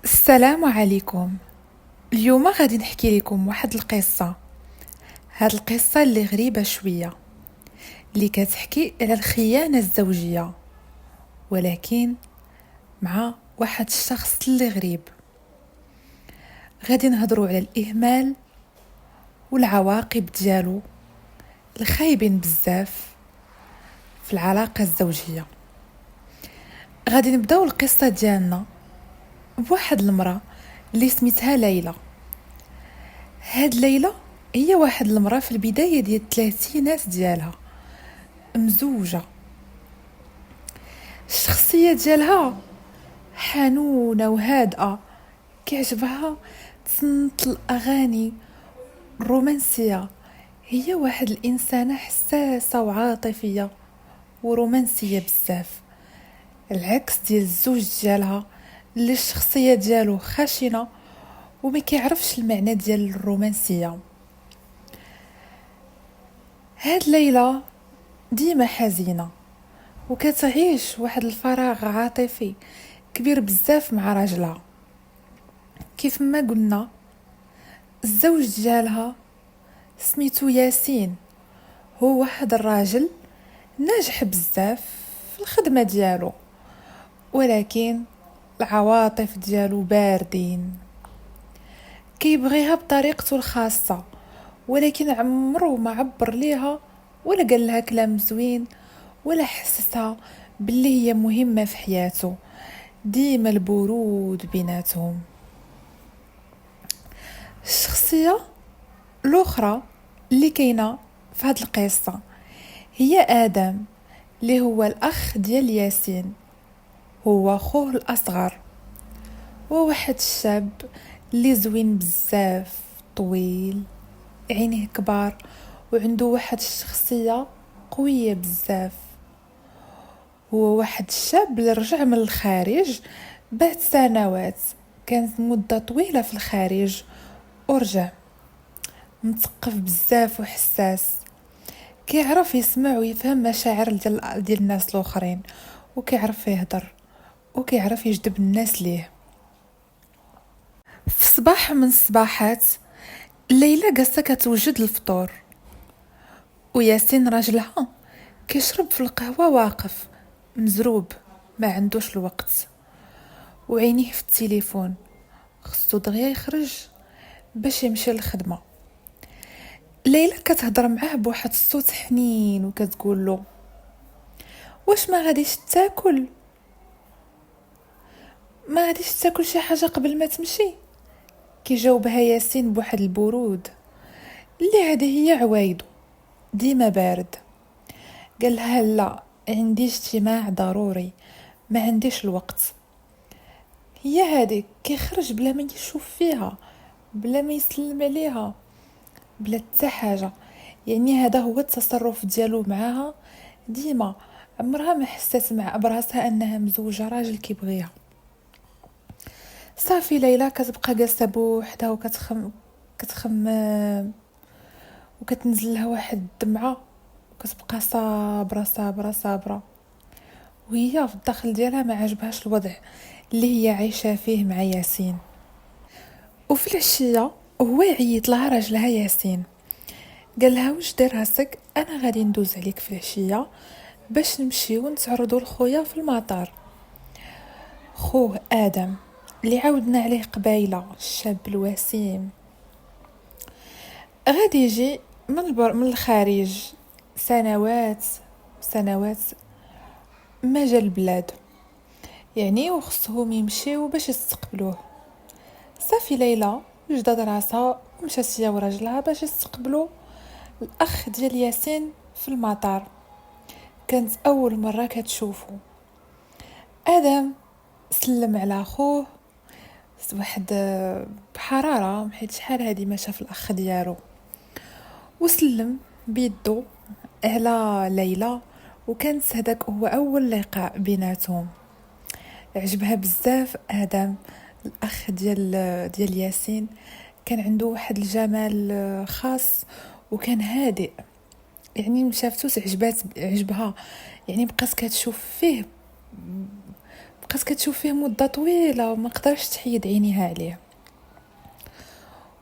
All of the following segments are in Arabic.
السلام عليكم. اليوم غادي نحكي لكم واحد القصة. هاد القصة اللي غريبة شوية، اللي كتحكي على الخيانة الزوجية، ولكن مع واحد الشخص اللي غريب. غادي نهضروا على الإهمال والعواقب ديالو الخايبين بزاف في العلاقة الزوجية. غادي نبداو القصة ديالنا بواحد المرأة اللي سميتها ليلى. هاد ليلى هي واحد المرأة في البداية ديال الثلاثينات ديالها، مزوجة. الشخصية ديالها حنونة وهادئة، كيعجبها تصنت الأغاني الرومانسية. هي واحد الإنسانة حساسة وعاطفية ورومانسية بزاف، العكس ديال الزوج ديالها اللي الشخصية ديالو خشنة وما كيعرفش المعنى ديال الرومانسية. هاد ليلى ديما حزينة وكتعيش واحد الفراغ عاطفي كبير بزاف مع راجلها. كيف ما قلنا، الزوج ديالها سميتو ياسين، هو واحد الراجل ناجح بزاف في الخدمة ديالو، ولكن العواطف ديالو باردين. كيبغيها بطريقته الخاصة، ولكن عمره ما عبر ليها ولا قال لها كلام زوين ولا حسسها باللي هي مهمة في حياته. ديما البرود بيناتهم. الشخصية الأخرى اللي كاينة في هاد القصة هي آدم، اللي هو الأخ ديال ياسين، هو خوه الأصغر. هو واحد الشاب اللي زوين بزاف، طويل، عينيه كبار، وعنده واحد الشخصية قوية بزاف. هو واحد الشاب اللي رجع من الخارج بعد سنوات، كانت مدة طويلة في الخارج ورجع مثقف بزاف وحساس، كيعرف يسمع ويفهم مشاعر ديال الناس الاخرين، وكيعرف يهضر وكيعرف يجذب الناس ليه. في صباح من الصباحات، ليلى جالسه كتوجد الفطور، وياسين راجلها كيشرب في القهوه واقف مزروب، ما عندوش الوقت وعينيه في التليفون، خصو دغيا يخرج باش يمشي للخدمه. ليلى كتهضر معاه بواحد الصوت حنين وكتقول له: واش ما غاديش تاكل شي حاجه قبل ما تمشي؟ كيجاوبها ياسين بواحد البرود اللي هذه هي عوايدو، ديما بارد. قال لها: لا، عندي اجتماع ضروري، ما عنديش الوقت. هي هذيك كيخرج بلا ما يشوف فيها، بلا ما يسلم عليها، بلا حتى حاجه. يعني هذا هو التصرف ديالو معاها. ديما عمرها ما حست مع براسها انها مزوجه راجل كيبغيها. صافي ليلى كتبقى جالسه بوحدها كتخمم، وكتنزل لها واحد الدمعه، وكتبقى صابره صابره صابره، وهي في الداخل ديالها ما عجبهاش الوضع اللي هي عايشه فيه مع ياسين. وفي العشيه هو يعيط لها راجلها ياسين، قال لها: واش دير راسك، انا غادي ندوز عليك في العشيه باش نمشيو نتعرضوا لخويا في المطار. خوه ادم اللي عاودنا عليه قبيله، الشاب الوسيم، غادي يجي من الخارج، سنوات ما جا البلاد، يعني وخصهم يمشيو باش يستقبلوه. صافي ليلى وجدت راسها ومشات هي وراجلها باش يستقبلوا الاخ ديال ياسين في المطار. كانت اول مره كتشوفه. ادم سلم على خوه واحد بحراره، حيت شحال هادي ما شاف الاخ ديالو، وسلم بيدو على ليلى. وكانت هذاك هو اول لقاء بيناتهم. عجبها بزاف ادم، الاخ ديال ياسين. كان عنده واحد الجمال خاص، وكان هادئ. يعني مشافتوش عجبها، يعني بقات كتشوف فيه، بقات كتشوف فيه مده طويله وما قدرش تحيد عينيها عليه.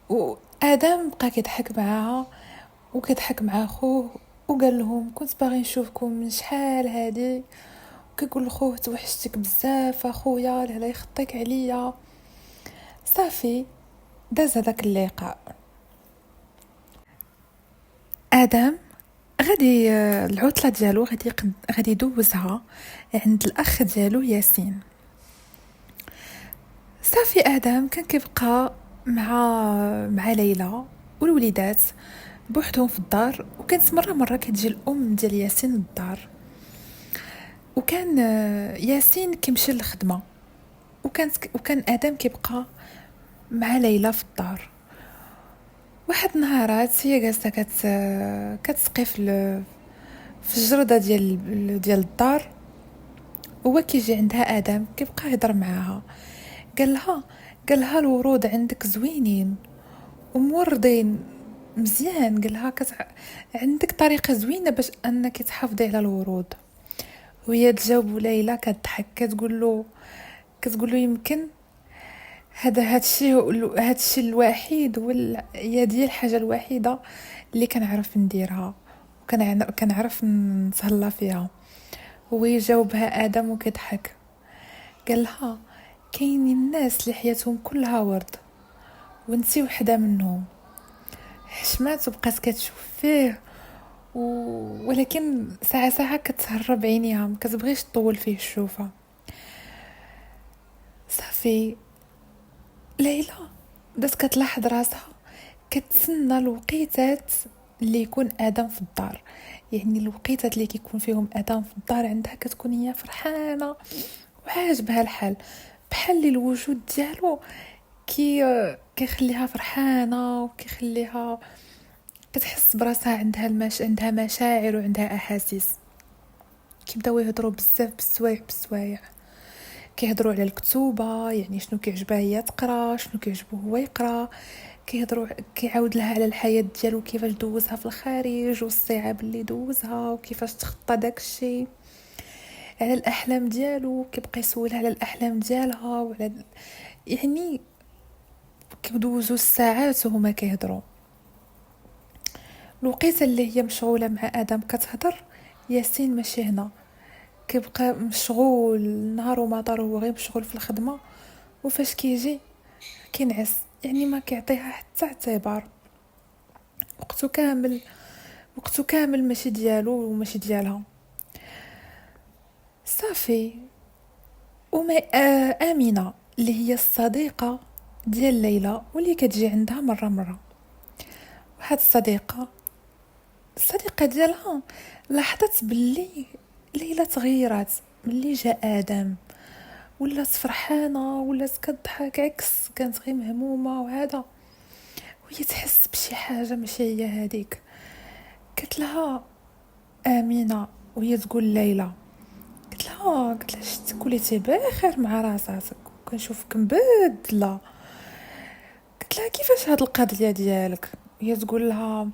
وادم بقى كيضحك معاها وكيضحك مع خوه، وقال لهم كنت باغي نشوفكم من شحال هادي. وكيقول لخوه توحشتك بزاف اخويا، لا يخطيك عليا. صافي داز هذاك اللقاء. ادم غادي العطله ديالو غادي يدوزها عند الاخ ديالو ياسين. صافي ادم كان كيبقى مع ليلى والوليدات بوحدهم في الدار، وكانت مره كتجي الام ديال ياسين للدار. وكان ياسين كيمشي للخدمه، وكان ادم كيبقى مع ليلى في الدار. واحد النهارات هي جالسه كتسقي في الجرده ديال الدار. هو كيجي عندها ادم كيبقى يهضر معاها، قال لها الورود عندك زوينين وموردين مزيان. قالها عندك طريقه زوينه باش انك تحافظي على الورود. وهي تجاوب ليلى كتضحك كتقول له يمكن هادشي الوحيد هي ديال الحاجه الوحيده اللي كنعرف نديرها وكنعرف نتهلا فيها. هو يجاوبها ادم وكيضحك قال لها كاينين الناس اللي حياتهم كلها ورد وانتي وحده منهم. حشمات وبقات كتشوف فيه ولكن ساعه كتهرب عينيها، ما كتبغيش تطول فيه الشوفه. صافي ليلى بدات كتلاحظ راسها كتسنى الوقيتات اللي يكون ادم في الدار. يعني الوقيتات اللي كيكون فيهم ادم في الدار عندها كتكون هي فرحانه وعاجبها الحال، بحال اللي الوجود ديالو كيخليها فرحانه وكيخليها كتحس براسها عندها مشاعر وعندها احاسيس. كيبداو يهضروا بزاف بالسوايع كيهضروا على الكتوبه، يعني شنو كيعجبها هي تقرا، شنو كيعجبو هو يقرا. كيعاود لها على الحياه ديالو كيفاش دوزها في الخارج والصعاب اللي دوزها وكيفاش تخطى داكشي. على الاحلام ديالو كيبقى يسولها على الاحلام ديالها يعني كيدوزوا الساعات وهما كيهضروا. الوقيته اللي هي مشغوله مع ادم كتهضر ياسين ماشي هنا، كيبقى مشغول نهار وما دار، هو غير مشغول في الخدمه. وفاش كيجي كينعس، يعني ما كيعطيها حتى اعتبار. وقته كامل ماشي ديالو وماشي ديالها. صافي وما امينه اللي هي الصديقه ديال ليلى واللي كتجي عندها مره. واحد الصديقه ديالها لاحظت باللي ليلى تغيرات ملي جا ادم، ولات فرحانه ولات كتضحك عكس كانت غير مهمومه وهذا. وهي تحس بشي حاجه ماشي هي هذيك. قلت لها امينه وهي تقول ليلى، قلت لها شتك وليتي بخير مع راساتك وكنشوفك مبدله. قلت لها كيفاش هاد القضيه ديالك؟ وهي تقول لها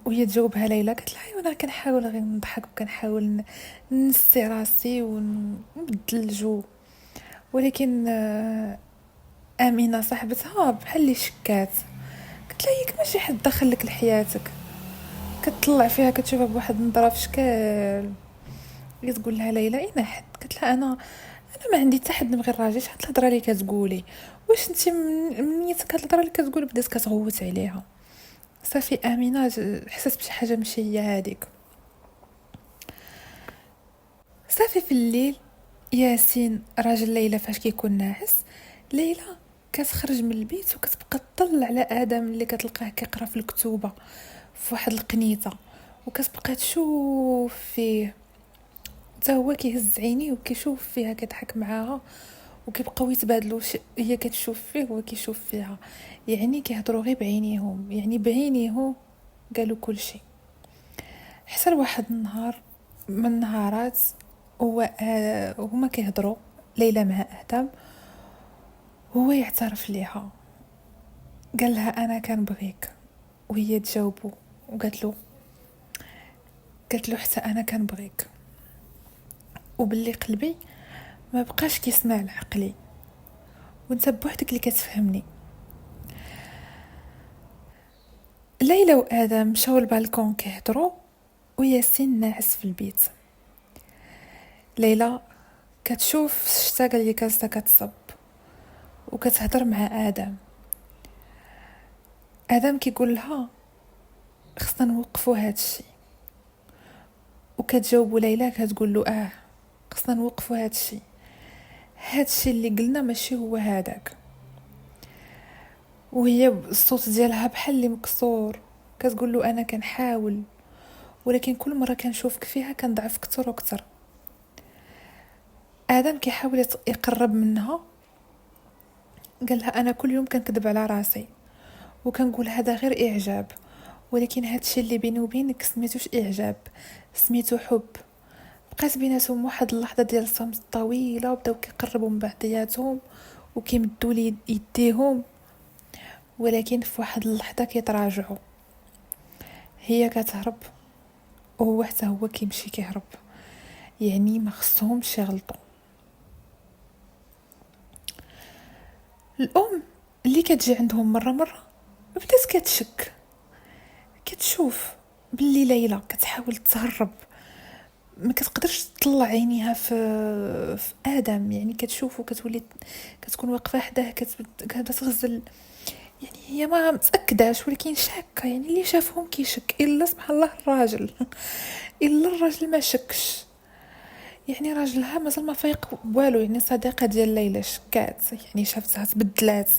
وهي تجاوبها ليلى قالت لها انا كنحاول غير نضحك وكنحاول نسي راسي ونبدل الجو. ولكن امينه صاحبتها بحال اللي شكات. قلت لها ياك ماشي حد دخل لك لحياتك، كتطلع فيها كتشوفها بواحد النظره في شكال. هي تقول لها ليلى اين حد؟ قلت لها انا ما عندي حتى حد من غير راجل. شحال الهضره اللي كتقولي؟ واش انت من نيتك هاد الهضره اللي كتقولي؟ بدات كتغوت عليها. صافي امينه حست بشي حاجه ماشي هي هذيك. صافي في الليل ياسين راجل ليلى فاش كيكون ناعس، ليلى كتخرج من البيت وكتبقى تطل على ادم اللي كتلقاه كيقرا في الكتوبه في واحد القنيطه، وكتبقى تشوف فيه حتى هو كيهز عينيه وكيشوف فيها كيضحك معاها وكيبقاو يتبادلوا. هي كتشوف فيه وهو كيشوف فيها، يعني كيهضروا غير بعينيهم، يعني بعينيه قالوا كل شيء. حتى لواحد النهار من النهارات هما كيهضروا ليلى مع ادم، هو يعترف ليها قال لها انا كنبغيك. وهي تجاوبه وقالت له حتى انا كنبغيك، وباللي قلبي ما بقاش كيسمع لعقلي، وانت بوحدك اللي كتفهمني. ليلى وادم مشاو للبالكون كيهضروا، وياسين ناعس في البيت. ليلى كتشوف الشتا اللي كاسه كتصب وكتهضر مع ادم كيقول لها خصنا نوقفوا هذا الشيء، وكتجاوب ليلى كتقول له خصنا نوقفوا هذا الشيء اللي قلنا ماشي هو هذاك. وهي الصوت ديالها بحال اللي مكسور كتقول له انا كنحاول، ولكن كل مره كنشوفك فيها كنضعف اكثر واكثر. ادم كيحاول يقرب منها، قال لها انا كل يوم كنكذب على راسي وكنقول هذا غير اعجاب، ولكن هذا الشيء اللي بيني وبينك سميتوش اعجاب، سميتو حب. بقات بيناتهم واحد اللحظه ديال الصمت طويله، وبداو كيقربوا من بعضياتهم وكيمدوا لي يديهم، ولكن في واحد اللحظه كيتراجعوا. هي كتهرب وهو حتى هو كيمشي كيهرب، يعني ما خصهمش يغلطوا. الام اللي كتجي عندهم مره بدات كتشك، كتشوف باللي ليلى كتحاول تهرب، ما كتقدرش تطلع عينيها في ادم، يعني كتشوفه كتولي كتكون واقفه حداه كتغزل، يعني هي ما متاكداش ولكن شاكه، يعني اللي شافهم كيشك، الا سبحان الله الراجل الا الراجل ما شكش، يعني راجلها مازال ما فايق والو، يعني صديقه ديال ليلى شكات، يعني شافتها تبدلات.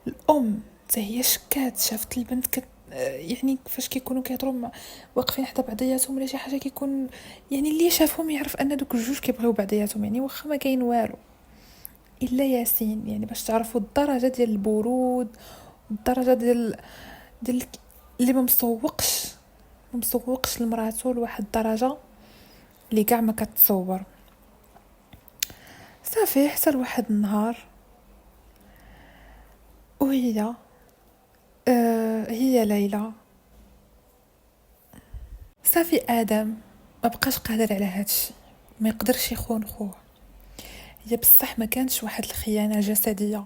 الام حتى هي شكات، شافت البنت يعني فاش كيكونوا كيهضروا واقفين حدا بعضياتهم ولا شي حاجه، كيكون يعني اللي شافهم يعرف ان دوك الجوج كيبغيو بعضياتهم، يعني واخا ما كاين والو. الا ياسين، يعني باش تعرفوا الدرجه ديال البرود والدرجه ديال اللي ما مسوقش لمراتو لواحد الدرجه اللي كاع ما كتصور. صافي حتى لواحد النهار وهي هي ليلى، صافي ادم ما بقاش قادر على هادشي، ما يقدرش يخون خوه. هي بصح ما كانتش واحد الخيانه جسديه،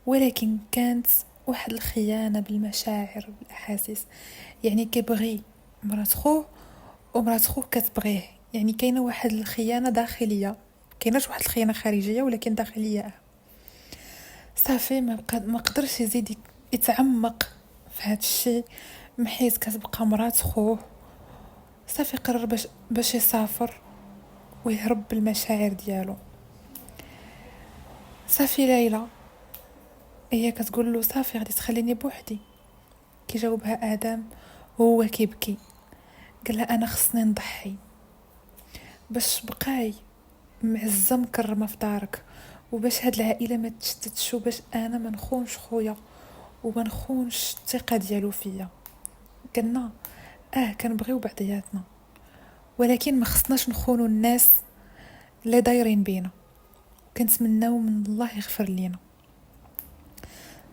ولكن كانت واحد الخيانه بالمشاعر بالاحاسيس، يعني كيبغي مرات خوه ومرات خوه كتبغيه، يعني كاينه واحد الخيانه داخليه، كايناش واحد الخيانه خارجيه ولكن داخليه. صافي ما قدرش يزيد يتعمق في هذا الشيء، محيت كتبقى مرات خوه. صافي قرر باش يسافر ويهرب بالمشاعر ديالو. صافي ليلى هي كتقول له صافي غادي تخليني بوحدي، كيجاوبها ادم وهو كيبكي، قال لها انا خصني نضحي باش بقاي معزه مكرمه في دارك، وباش هاد العائله ما تشتتش، وباش انا ما نخونش خويا وما نخونش الثقه ديالو فيا. قلنا كنبغيو بعضياتنا، ولكن ما خصناش نخونوا الناس اللي دايرين بينا، كنتمناو من الله يغفر لينا.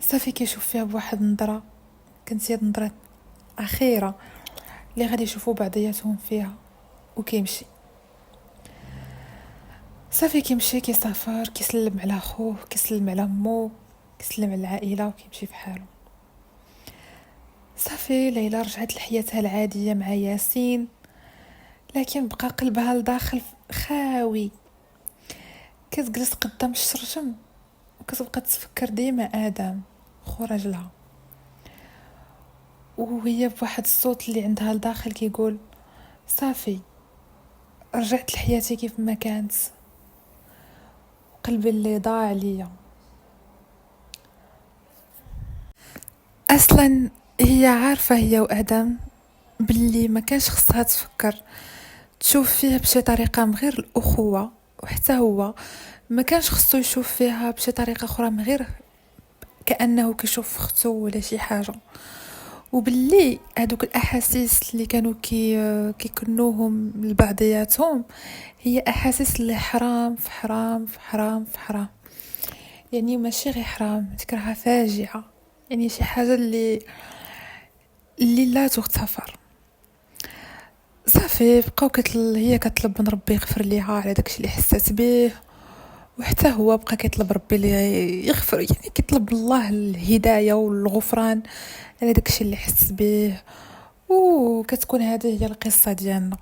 صافي كيشوف فيها بواحد النظره، كانت هي النظره اخيره اللي غادي يشوفوا بعضياتهم فيها، وكيمشي. صافي كيمشي كيسافر، كيسلم على خوه، كيسلم على امه، كيسلم على العائله وكيمشي في حاله. صافي ليلى رجعت لحياتها العاديه مع ياسين، لكن بقى قلبها لداخل خاوي، كتجلس قدام الشرجم وكتبقى تفكر ديما ادم خو راجلها، وهي بواحد الصوت اللي عندها لداخل كيقول صافي رجعت لحياتي كيف ما كانت، قلبي اللي ضاع ليا. اصلا هي عارفه هي وادم باللي ما كانش خصها تفكر تشوف فيها بشي طريقه من غير الاخوه، وحتى هو ما كانش خصو يشوف فيها بشي طريقه اخرى من غير كانه كيشوف اختو ولا شي حاجه، وباللي هذوك الاحاسيس اللي كانوا كيكنوهم لبعضياتهم هي احاسيس اللي حرام في حرام في حرام في حرام، يعني ماشي غير حرام، تكرهها فاجعه، يعني شي حاجه اللي لا تغتفر. صافي بقاو هي كطلب من ربي يغفر ليها على داكشي اللي حست به، وحتى هو بقى كيطلب ربي اللي يغفر، يعني كيطلب الله الهدايه والغفران على داكشي اللي حس به. وكتكون هذه هي القصه ديالنا.